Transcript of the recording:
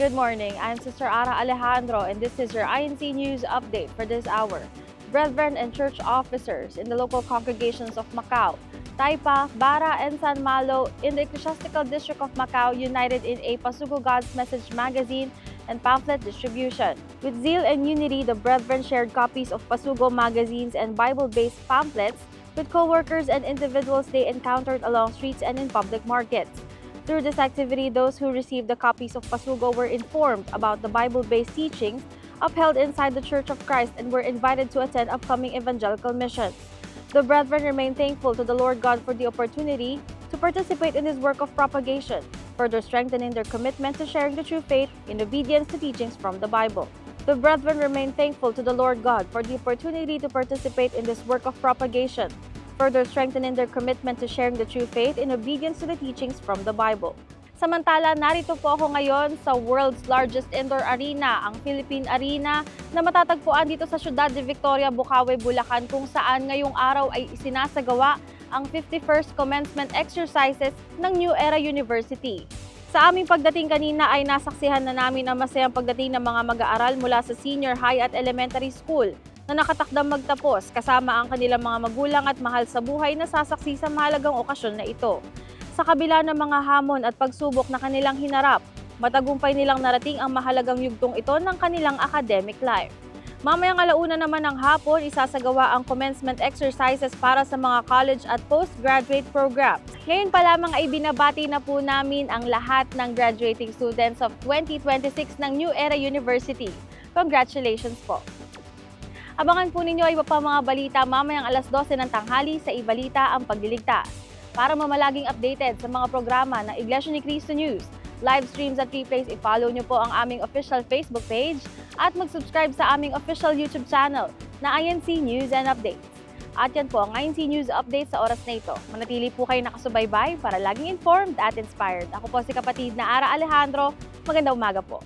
Good morning. I'm Sister Ara Alejandro, and this is your INC News Update for this hour. Brethren and church officers in the local congregations of Macau, Taipa, Bara, and San Malo in the Ecclesiastical District of Macau united in a Pasugo God's Message magazine and pamphlet distribution. With zeal and unity, the brethren shared copies of Pasugo magazines and Bible-based pamphlets with co-workers and individuals they encountered along streets and in public markets. Through this activity, those who received the copies of Pasugo were informed about the Bible-based teachings upheld inside the Church of Christ and were invited to attend upcoming evangelical missions. The brethren remain thankful to the Lord God for the opportunity to participate in His work of propagation, further strengthening their commitment to sharing the true faith in obedience to teachings from the Bible. The brethren remain thankful to the Lord God for the opportunity to participate in this work of propagation, further strengthening their commitment to sharing the true faith in obedience to the teachings from the Bible. Samantala, narito po ako ngayon sa world's largest indoor arena, ang Philippine Arena, na matatagpuan dito sa Ciudad de Victoria, Bukawi, Bulacan, kung saan ngayong araw ay isinasagawa ang 51st commencement exercises ng New Era University. Sa aming pagdating kanina ay nasaksihan na namin ang masayang pagdating ng mga mag-aaral mula sa senior high at elementary school na nakatakdang magtapos kasama ang kanilang mga magulang at mahal sa buhay na sasaksi sa mahalagang okasyon na ito. Sa kabila ng mga hamon at pagsubok na kanilang hinarap, matagumpay nilang narating ang mahalagang yugtong ito ng kanilang academic life. Mamayang alauna naman ng hapon, isasagawa ang commencement exercises para sa mga college at postgraduate program. Ngayon pa lamang ay binabati na po namin ang lahat ng graduating students of 2026 ng New Era University. Congratulations po! Abangan po ninyo iba pa mga balita mamayang alas 12 ng tanghali sa Ibalita ang Pagliligtas. Para mamalaging updated sa mga programa ng Iglesia ni Cristo News, live streams at replays, i-follow nyo po ang aming official Facebook page at mag-subscribe sa aming official YouTube channel na INC News and Updates. At yan po ang INC News Update sa oras na ito. Manatili po kayo nakasubaybay para laging informed at inspired. Ako po si kapatid na Ara Alejandro. Magandang umaga po.